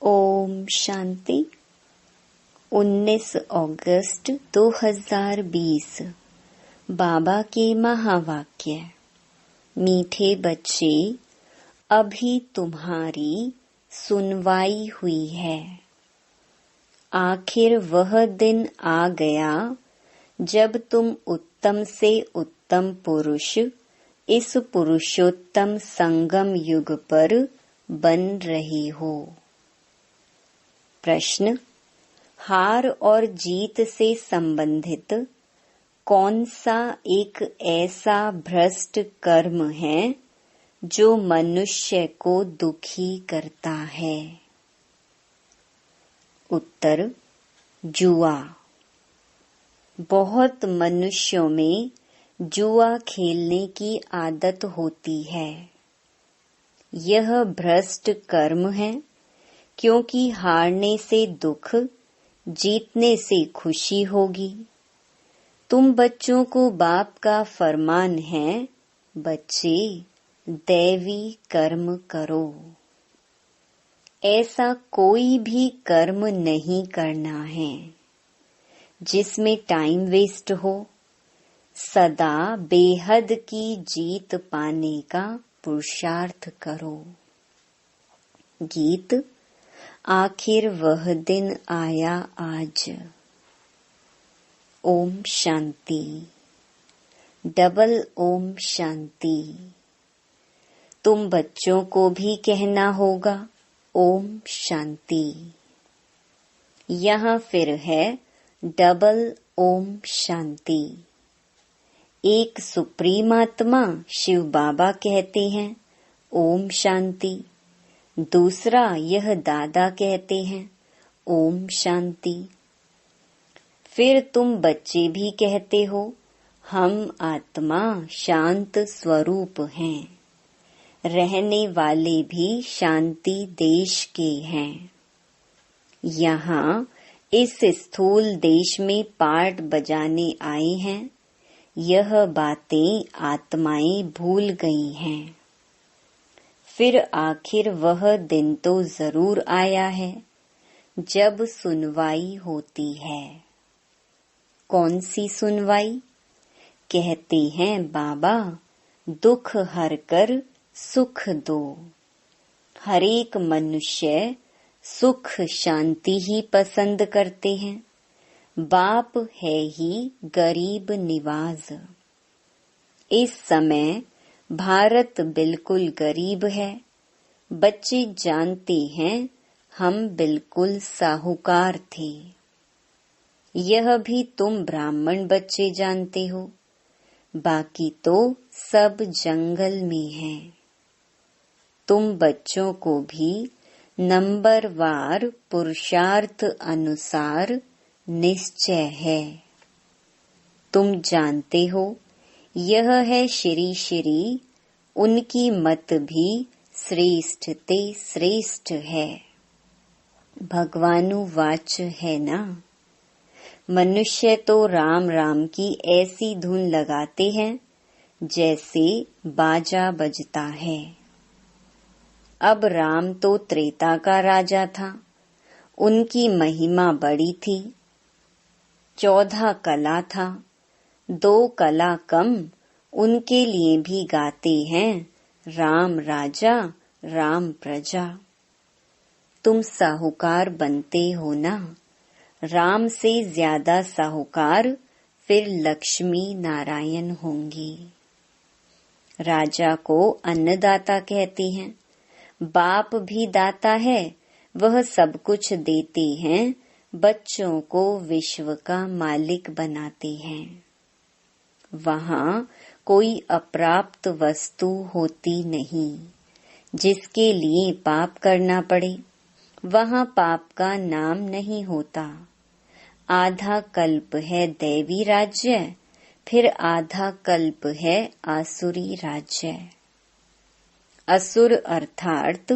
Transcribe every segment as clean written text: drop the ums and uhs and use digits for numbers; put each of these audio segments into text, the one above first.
ओम शांति। 19 अगस्त 2020 बाबा के महावाक्य। मीठे बच्चे, अभी तुम्हारी सुनवाई हुई है। आखिर वह दिन आ गया जब तुम उत्तम से उत्तम पुरुष इस पुरुषोत्तम संगम युग पर बन रहे हो। प्रश्न: हार और जीत से संबंधित कौन सा एक ऐसा भ्रष्ट कर्म है जो मनुष्य को दुखी करता है? उत्तर: जुआ। बहुत मनुष्यों में जुआ खेलने की आदत होती है। यह भ्रष्ट कर्म है, क्योंकि हारने से दुख, जीतने से खुशी होगी। तुम बच्चों को बाप का फरमान है, बच्चे दैवी कर्म करो। ऐसा कोई भी कर्म नहीं करना है जिसमें टाइम वेस्ट हो। सदा बेहद की जीत पाने का पुरुषार्थ करो। गीत: आखिर वह दिन आया आज। ओम शांति। डबल ओम शांति। तुम बच्चों को भी कहना होगा ओम शांति। यहाँ फिर है डबल ओम शांति। एक सुप्रीम आत्मा शिव बाबा कहते हैं ओम शांति। दूसरा यह दादा कहते हैं ओम शांति। फिर तुम बच्चे भी कहते हो हम आत्मा शांत स्वरूप हैं। रहने वाले भी शांति देश के हैं। यहाँ इस स्थूल देश में पार्ट बजाने आए हैं। यह बातें आत्माएं भूल गई हैं। फिर आखिर वह दिन तो जरूर आया है जब सुनवाई होती है। कौन सी सुनवाई? कहते हैं बाबा दुख हर कर सुख दो। हर एक मनुष्य सुख शांति ही पसंद करते हैं। बाप है ही गरीब निवाज। इस समय भारत बिल्कुल गरीब है। बच्चे जानते हैं हम बिल्कुल साहूकार थे। यह भी तुम ब्राह्मण बच्चे जानते हो। बाकी तो सब जंगल में है। तुम बच्चों को भी नंबरवार पुरुषार्थ अनुसार निश्चय है। तुम जानते हो यह है श्री श्री, उनकी मत भी श्रेष्ठ ते श्रेष्ठ है। भगवानु वाच है ना। मनुष्य तो राम राम की ऐसी धुन लगाते हैं जैसे बाजा बजता है। अब राम तो त्रेता का राजा था। उनकी महिमा बड़ी थी। 14 कला था। 2 कला कम उनके लिए भी गाते हैं राम राजा राम प्रजा। तुम साहूकार बनते हो ना। राम से ज्यादा साहूकार फिर लक्ष्मी नारायण होंगी। राजा को अन्नदाता कहते हैं। बाप भी दाता है। वह सब कुछ देते हैं। बच्चों को विश्व का मालिक बनाते हैं। वहाँ कोई अप्राप्त वस्तु होती नहीं जिसके लिए पाप करना पड़े। वहाँ पाप का नाम नहीं होता। आधा कल्प है दैवी राज्य, फिर आधा कल्प है आसुरी राज्य। असुर अर्थात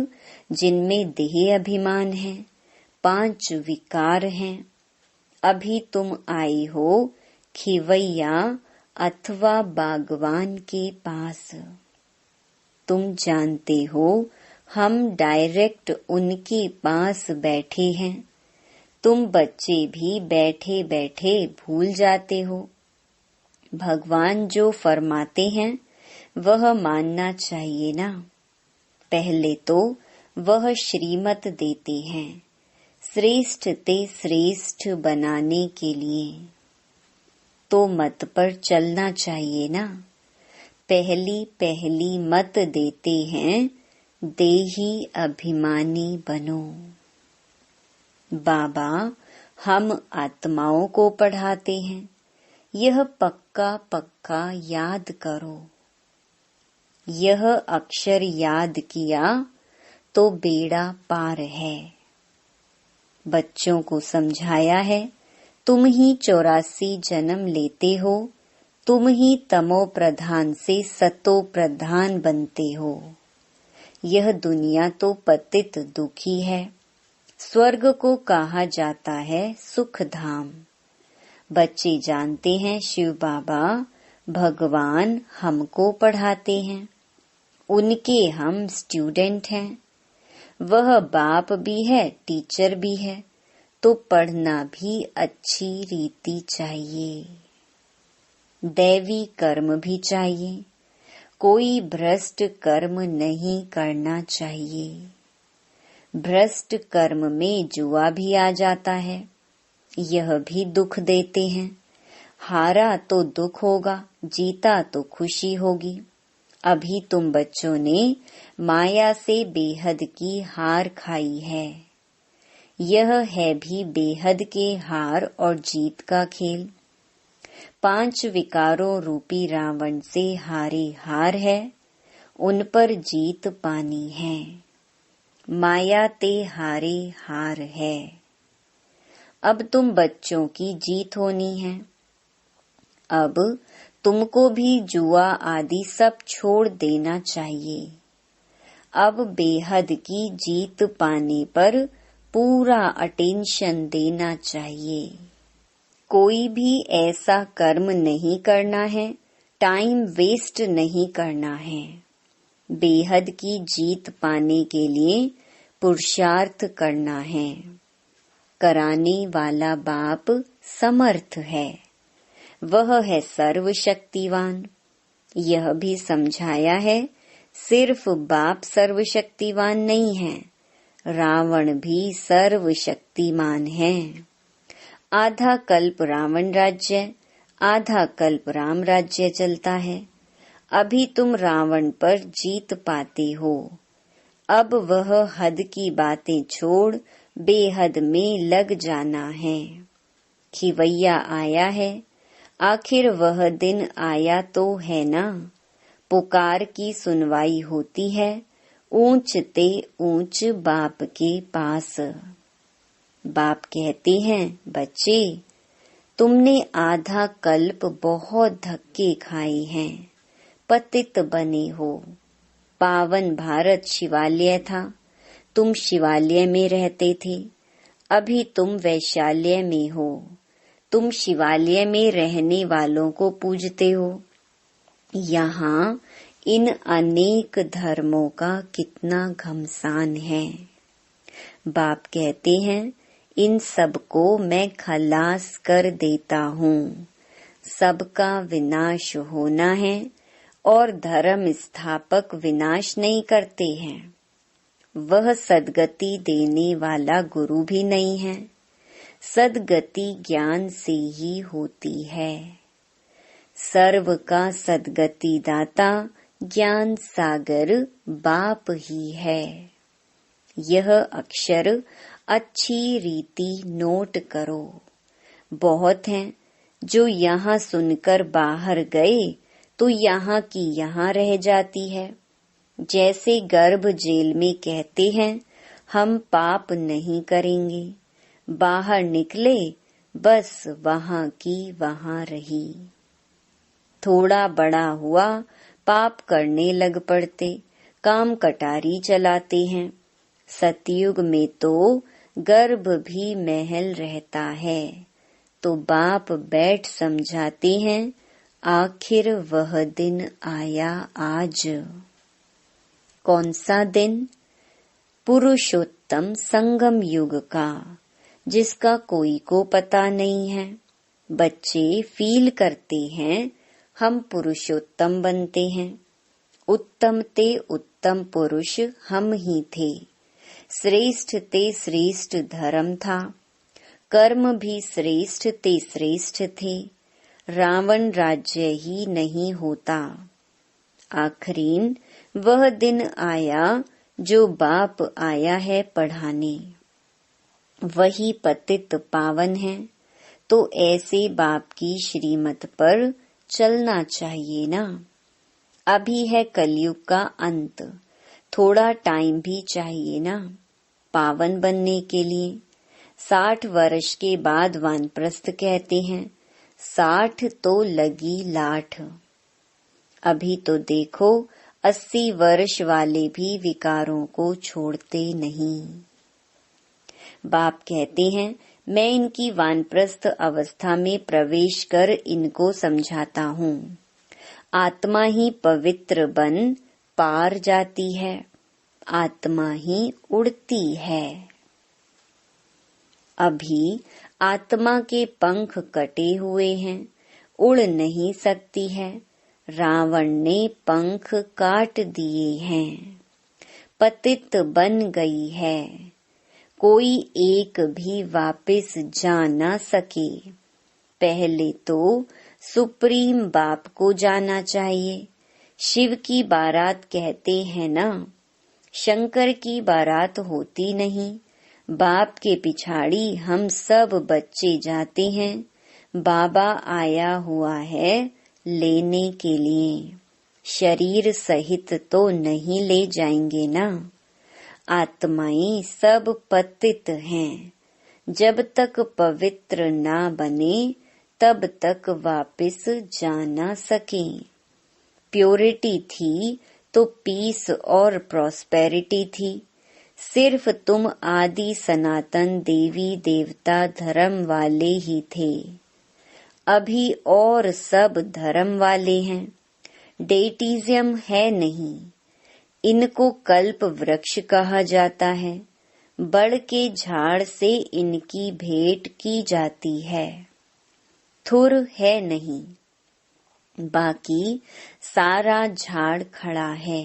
जिनमें देह अभिमान है, 5 विकार हैं। अभी तुम आए हो खिवैया अथवा बागवान के पास। तुम जानते हो हम डायरेक्ट उनके पास बैठे हैं। तुम बच्चे भी बैठे बैठे भूल जाते हो। भगवान जो फरमाते हैं वह मानना चाहिए ना। पहले तो वह श्रीमत देते हैं श्रेष्ठ ते श्रेष्ठ बनाने के लिए, तो मत पर चलना चाहिए ना। पहली पहली मत देते हैं देही अभिमानी बनो। बाबा हम आत्माओं को पढ़ाते हैं, यह पक्का पक्का याद करो। यह अक्षर याद किया तो बेड़ा पार है। बच्चों को समझाया है तुम ही 84 जन्म लेते हो, तुम ही तमो प्रधान से सतो प्रधान बनते हो। यह दुनिया तो पतित दुखी है। स्वर्ग को कहा जाता है सुख धाम। बच्चे जानते हैं शिव बाबा भगवान हमको पढ़ाते हैं, उनके हम स्टूडेंट हैं। वह बाप भी है टीचर भी है, तो पढ़ना भी अच्छी रीति चाहिए। दैवी कर्म भी चाहिए, कोई भ्रष्ट कर्म नहीं करना चाहिए। भ्रष्ट कर्म में जुआ भी आ जाता है, यह भी दुख देते हैं। हारा तो दुख होगा, जीता तो खुशी होगी। अभी तुम बच्चों ने माया से बेहद की हार खाई है। यह है भी बेहद के हार और जीत का खेल। 5 विकारों रूपी रावण से हारे हार है, उन पर जीत पानी है। माया ते हारे हार है। अब तुम बच्चों की जीत होनी है। अब तुमको भी जुआ आदि सब छोड़ देना चाहिए। अब बेहद की जीत पाने पर पूरा अटेंशन देना चाहिए। कोई भी ऐसा कर्म नहीं करना है, टाइम वेस्ट नहीं करना है। बेहद की जीत पाने के लिए पुरुषार्थ करना है। कराने वाला बाप समर्थ है, वह है सर्वशक्तिवान। यह भी समझाया है सिर्फ बाप सर्वशक्तिवान नहीं है, रावण भी सर्वशक्तिमान है। आधा कल्प रावण राज्य, आधा कल्प राम राज्य चलता है। अभी तुम रावण पर जीत पाते हो। अब वह हद की बातें छोड़ बेहद में लग जाना है। खिवैया आया है, आखिर वह दिन आया तो है ना। पुकार की सुनवाई होती है, ऊंच ते ऊंच बाप के पास। बाप कहते हैं बच्चे तुमने आधा कल्प बहुत धक्के खाए हैं, पतित बने हो। पावन भारत शिवालय था, तुम शिवालय में रहते थे। अभी तुम वैशाल्य में हो, तुम शिवालय में रहने वालों को पूजते हो। यहाँ इन अनेक धर्मों का कितना घमसान है। बाप कहते हैं इन सबको मैं खलास कर देता हूँ। सबका विनाश होना है और धर्म स्थापक विनाश नहीं करते हैं। वह सद्गति देने वाला गुरु भी नहीं है। सद्गति ज्ञान से ही होती है। सर्व का सद्गति दाता ज्ञान सागर बाप ही है। यह अक्षर अच्छी रीति नोट करो। बहुत हैं जो यहाँ सुनकर बाहर गए तो यहाँ की यहाँ रह जाती है। जैसे गर्भ जेल में कहते हैं हम पाप नहीं करेंगे, बाहर निकले बस वहाँ की वहाँ रही। थोड़ा बड़ा हुआ पाप करने लग पड़ते, काम कटारी चलाते हैं। सतयुग में तो गर्भ भी महल रहता है, तो बाप बैठ समझाते हैं आखिर वह दिन आया आज। कौन सा दिन? पुरुषोत्तम संगम युग का, जिसका कोई को पता नहीं है। बच्चे फील करते हैं हम पुरुषोत्तम बनते हैं। उत्तम ते उत्तम पुरुष हम ही थे। श्रेष्ठ ते श्रेष्ठ धर्म था। कर्म भी श्रेष्ठ ते श्रेष्ठ थे। रावण राज्य ही नहीं होता। आखरीन वह दिन आया जो बाप आया है पढ़ाने। वही पतित पावन है, तो ऐसे बाप की श्रीमत पर चलना चाहिए ना। अभी है कलयुग का अंत, थोड़ा टाइम भी चाहिए ना पावन बनने के लिए। 60 वर्ष के बाद वानप्रस्थ कहते हैं, 60 तो लगी लाठ। अभी तो देखो 80 वर्ष वाले भी विकारों को छोड़ते नहीं। बाप कहते हैं, मैं इनकी वानप्रस्थ अवस्था में प्रवेश कर इनको समझाता हूँ। आत्मा ही पवित्र बन पार जाती है, आत्मा ही उड़ती है। अभी आत्मा के पंख कटे हुए हैं, उड़ नहीं सकती है। रावण ने पंख काट दिए हैं, पतित बन गई है। कोई एक भी वापस जा ना सके। पहले तो सुप्रीम बाप को जाना चाहिए। शिव की बारात कहते हैं ना, शंकर की बारात होती नहीं। बाप के पिछाड़ी हम सब बच्चे जाते हैं। बाबा आया हुआ है लेने के लिए। शरीर सहित तो नहीं ले जाएंगे ना। आत्माएं सब पतित हैं। जब तक पवित्र ना बने तब तक वापस जा ना सकें। प्योरिटी थी तो पीस और प्रॉस्पेरिटी थी। सिर्फ तुम आदि सनातन देवी देवता धर्म वाले ही थे। अभी और सब धर्म वाले हैं। डेटिज्म है नहीं। इनको कल्प वृक्ष कहा जाता है। बड़ के झाड़ से इनकी भेंट की जाती है। थुर है नहीं, बाकी सारा झाड़ खड़ा है।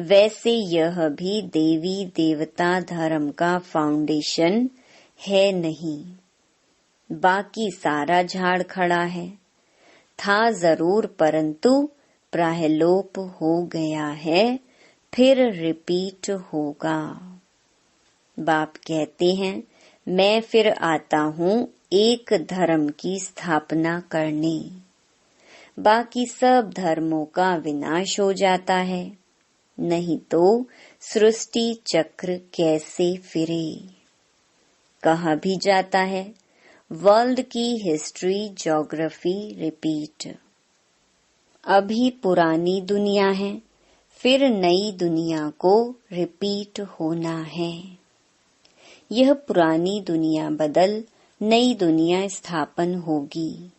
वैसे यह भी देवी देवता धर्म का फाउंडेशन है नहीं, बाकी सारा झाड़ खड़ा है। था जरूर परंतु प्रायलोप हो गया है, फिर रिपीट होगा। बाप कहते हैं, मैं फिर आता हूँ एक धर्म की स्थापना करने। बाकी सब धर्मों का विनाश हो जाता है, नहीं तो सृष्टि चक्र कैसे फिरे। कहा भी जाता है, वर्ल्ड की हिस्ट्री ज्योग्राफी रिपीट। अभी पुरानी दुनिया है, फिर नई दुनिया को रिपीट होना है। यह पुरानी दुनिया बदल नई दुनिया स्थापन होगी।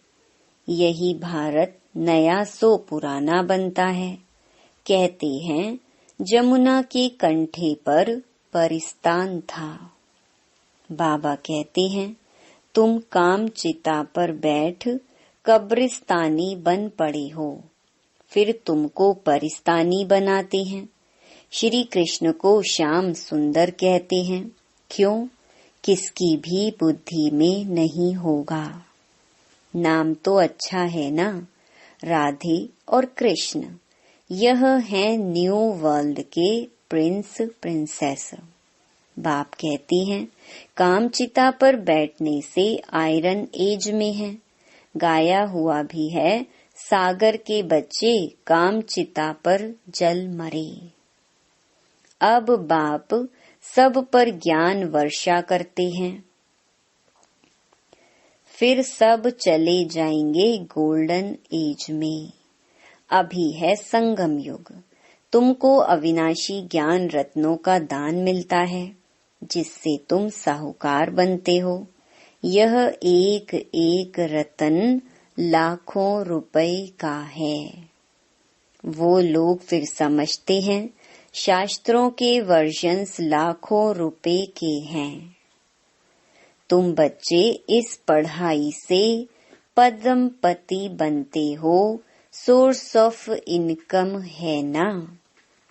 यही भारत नया सो पुराना बनता है। कहते हैं, जमुना के कंठे पर परिस्तान था। बाबा कहते हैं, तुम काम चिता पर बैठ कब्रिस्तानी बन पड़े हो, फिर तुमको परिस्तानी बनाते हैं। श्री कृष्ण को श्याम सुंदर कहते हैं। क्यों? किसकी भी बुद्धि में नहीं होगा। नाम तो अच्छा है ना, राधे और कृष्ण। यह है न्यू वर्ल्ड के प्रिंस प्रिंसेस। बाप कहती हैं, कामचिता पर बैठने से आयरन एज में है। गाया हुआ भी है, सागर के बच्चे कामचिता पर जल मरे। अब बाप सब पर ज्ञान वर्षा करते हैं। फिर सब चले जाएंगे गोल्डन एज में। अभी है संगम युग। तुमको अविनाशी ज्ञान रत्नों का दान मिलता है, जिससे तुम साहूकार बनते हो। यह एक एक रतन लाखों रुपए का है। वो लोग फिर समझते हैं शास्त्रों के वर्जन्स लाखों रुपए के हैं। तुम बच्चे इस पढ़ाई से पद्मपति बनते हो, सोर्स ऑफ इनकम है ना।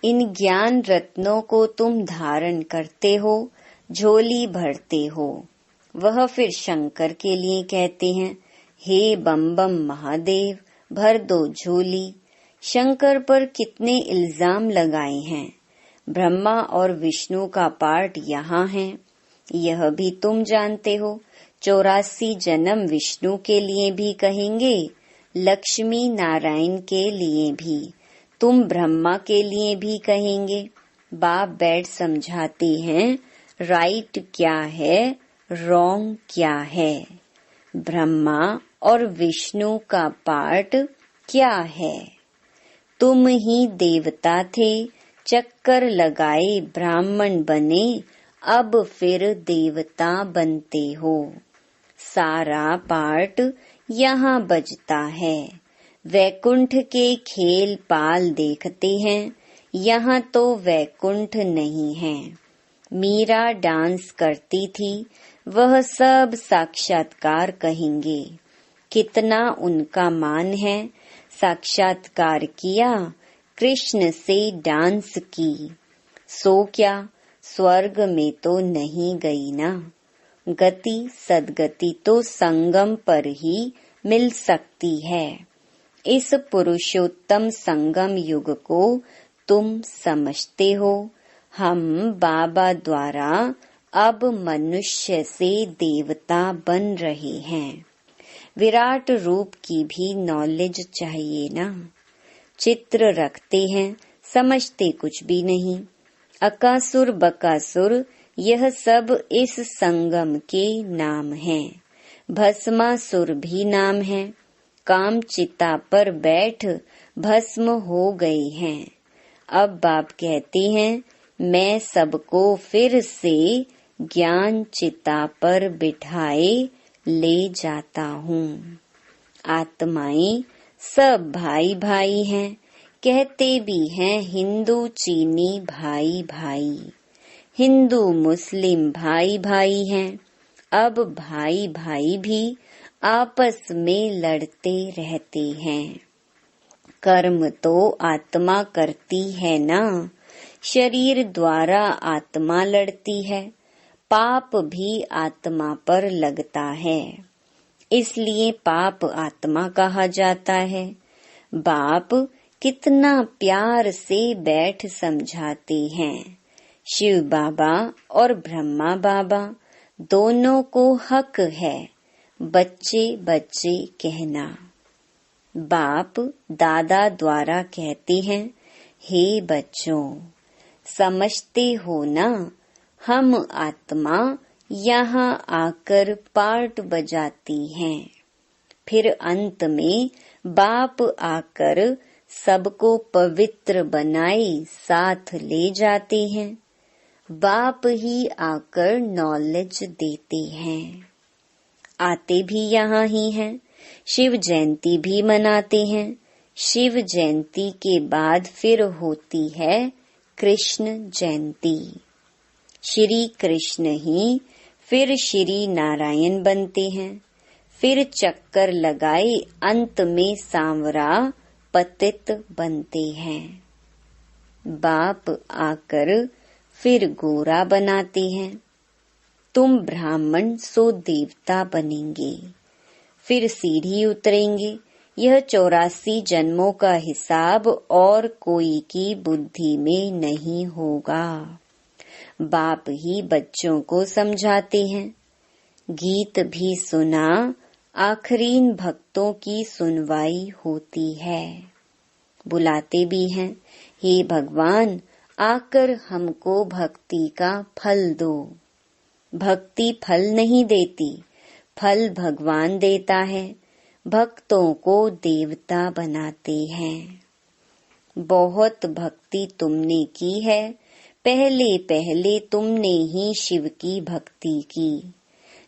इन ज्ञान रत्नों को तुम धारण करते हो, झोली भरते हो। वह फिर शंकर के लिए कहते हैं, हे बम बम महादेव, भर दो झोली। शंकर पर कितने इल्जाम लगाए हैं। ब्रह्मा और विष्णु का पार्ट यहाँ है, यह भी तुम जानते हो। 84 जन्म विष्णु के लिए भी कहेंगे, लक्ष्मी नारायण के लिए भी, तुम ब्रह्मा के लिए भी कहेंगे। बाप बैठ समझाते हैं, राइट क्या है, रॉन्ग क्या है। ब्रह्मा और विष्णु का पार्ट क्या है। तुम ही देवता थे, चक्कर लगाए ब्राह्मण बने, अब फिर देवता बनते हो। सारा पार्ट यहाँ बजता है। वैकुंठ के खेल पाल देखते हैं, यहाँ तो वैकुंठ नहीं है। मीरा डांस करती थी, वह सब साक्षात्कार कहेंगे। कितना उनका मान है। साक्षात्कार किया, कृष्ण से डांस की, सो क्या स्वर्ग में तो नहीं गई ना। गति सदगति तो संगम पर ही मिल सकती है। इस पुरुषोत्तम संगम युग को तुम समझते हो। हम बाबा द्वारा अब मनुष्य से देवता बन रहे हैं। विराट रूप की भी नॉलेज चाहिए ना। चित्र रखते हैं, समझते कुछ भी नहीं। अकासुर बकासुर यह सब इस संगम के नाम हैं। भस्मासुर भी नाम है। काम चिता पर बैठ भस्म हो गए हैं। अब बाप कहते हैं, मैं सबको फिर से ज्ञान चिता पर बिठाए ले जाता हूँ। आत्माएं सब भाई भाई हैं, कहते भी हैं हिंदू चीनी भाई भाई। हिंदू मुस्लिम भाई भाई हैं। अब भाई भाई भी आपस में लड़ते रहते हैं। कर्म तो आत्मा करती है ना, शरीर द्वारा आत्मा लड़ती है। पाप भी आत्मा पर लगता है, इसलिए पाप आत्मा कहा जाता है। बाप कितना प्यार से बैठ समझाते हैं। शिव बाबा और ब्रह्मा बाबा दोनों को हक है बच्चे बच्चे कहना। बाप दादा द्वारा कहते हैं, हे बच्चों, समझते हो ना, हम आत्मा यहाँ आकर पार्ट बजाती हैं। फिर अंत में बाप आकर सबको पवित्र बनाए साथ ले जाते हैं। बाप ही आकर नॉलेज देते हैं। आते भी यहाँ ही हैं। शिव जयंती भी मनाते हैं। शिव जयंती के बाद फिर होती है कृष्ण जयंती। श्री कृष्ण ही फिर श्री नारायण बनते हैं। फिर चक्कर लगाए अंत में सांवरा पतित बनते हैं। बाप आकर फिर गोरा बनाते हैं। तुम ब्राह्मण सो देवता बनेंगे। फिर सीढ़ी उतरेंगे। यह 84 जन्मों का हिसाब और कोई की बुद्धि में नहीं होगा। बाप ही बच्चों को समझाते हैं। गीत भी सुना, आखरीन भक्तों की सुनवाई होती है। बुलाते भी हैं, हे भगवान, आकर हमको भक्ति का फल दो। भक्ति फल नहीं देती, फल भगवान देता है। भक्तों को देवता बनाते हैं। बहुत भक्ति तुमने की है। पहले पहले तुमने ही शिव की भक्ति की।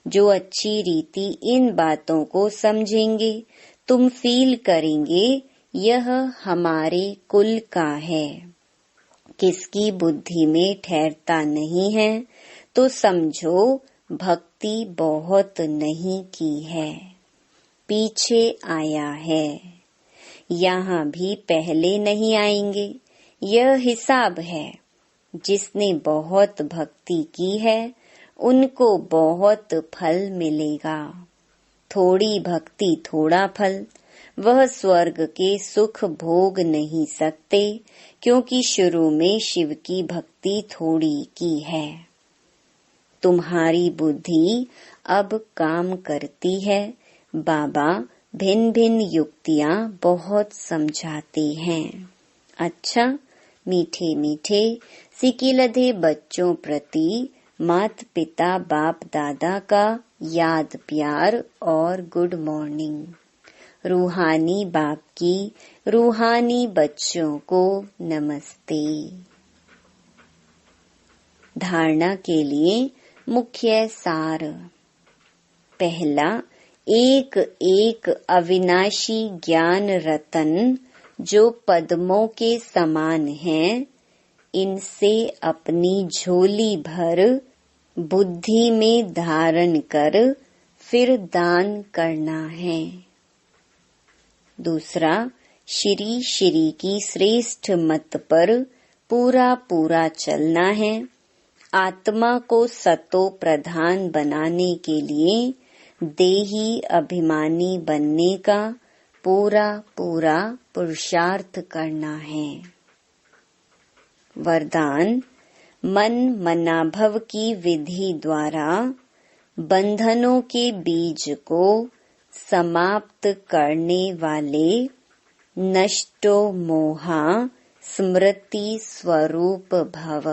जो अच्छी रीति इन बातों को समझेंगे, तुम फील करेंगे यह हमारे कुल का है। किसकी बुद्धि में ठहरता नहीं है तो समझो भक्ति बहुत नहीं की है, पीछे आया है। यहाँ भी पहले नहीं आएंगे, यह हिसाब है। जिसने बहुत भक्ति की है उनको बहुत फल मिलेगा। थोड़ी भक्ति थोड़ा फल, वह स्वर्ग के सुख भोग नहीं सकते, क्योंकि शुरू में शिव की भक्ति थोड़ी की है। तुम्हारी बुद्धि अब काम करती है। बाबा भिन्न भिन्न युक्तियाँ बहुत समझाते हैं। अच्छा, मीठे मीठे सिकिलधे बच्चों प्रति माता पिता बाप दादा का याद प्यार और गुड मॉर्निंग। रूहानी बाप की रूहानी बच्चों को नमस्ते। धारणा के लिए मुख्य सार। पहला, एक एक अविनाशी ज्ञान रतन जो पद्मों के समान हैं, इनसे अपनी झोली भर बुद्धि में धारण कर फिर दान करना है। दूसरा, श्री श्री की श्रेष्ठ मत पर पूरा पूरा चलना है। आत्मा को सतो प्रधान बनाने के लिए देही अभिमानी बनने का पूरा पूरा पुरुषार्थ करना है। वरदान, मन मनाभव की विधि द्वारा बंधनों के बीज को समाप्त करने वाले नष्टो मोहा स्मृति स्वरूप भव।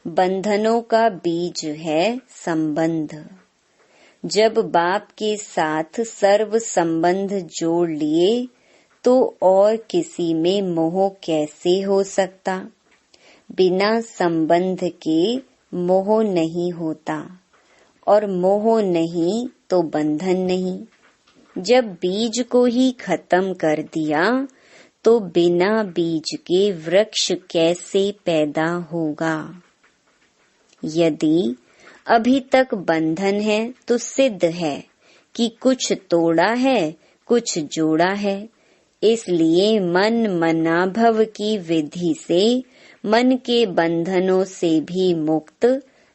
बंधनों का बीज है संबंध। जब बाप के साथ सर्व संबंध जोड़ लिए तो और किसी में मोह कैसे हो सकता। बिना संबंध के मोह नहीं होता और मोह नहीं तो बंधन नहीं। जब बीज को ही खत्म कर दिया तो बिना बीज के वृक्ष कैसे पैदा होगा। यदि अभी तक बंधन है तो सिद्ध है कि कुछ तोड़ा है कुछ जोड़ा है। इसलिए मन मनाभव की विधि से मन के बंधनों से भी मुक्त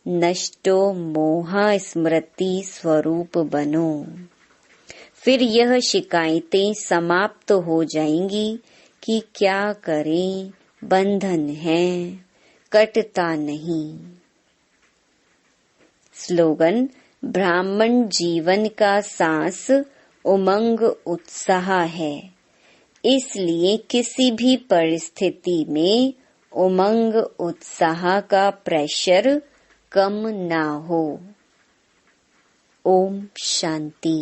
नष्टो मोहा स्मृति स्वरूप बनो। फिर यह शिकायतें समाप्त हो जाएंगी कि क्या करें, बंधन है, कटता नहीं। स्लोगन, ब्राह्मण जीवन का सांस उमंग उत्साह है, इसलिए किसी भी परिस्थिति में उमंग उत्साह का प्रेशर कम ना हो। ओम शांति।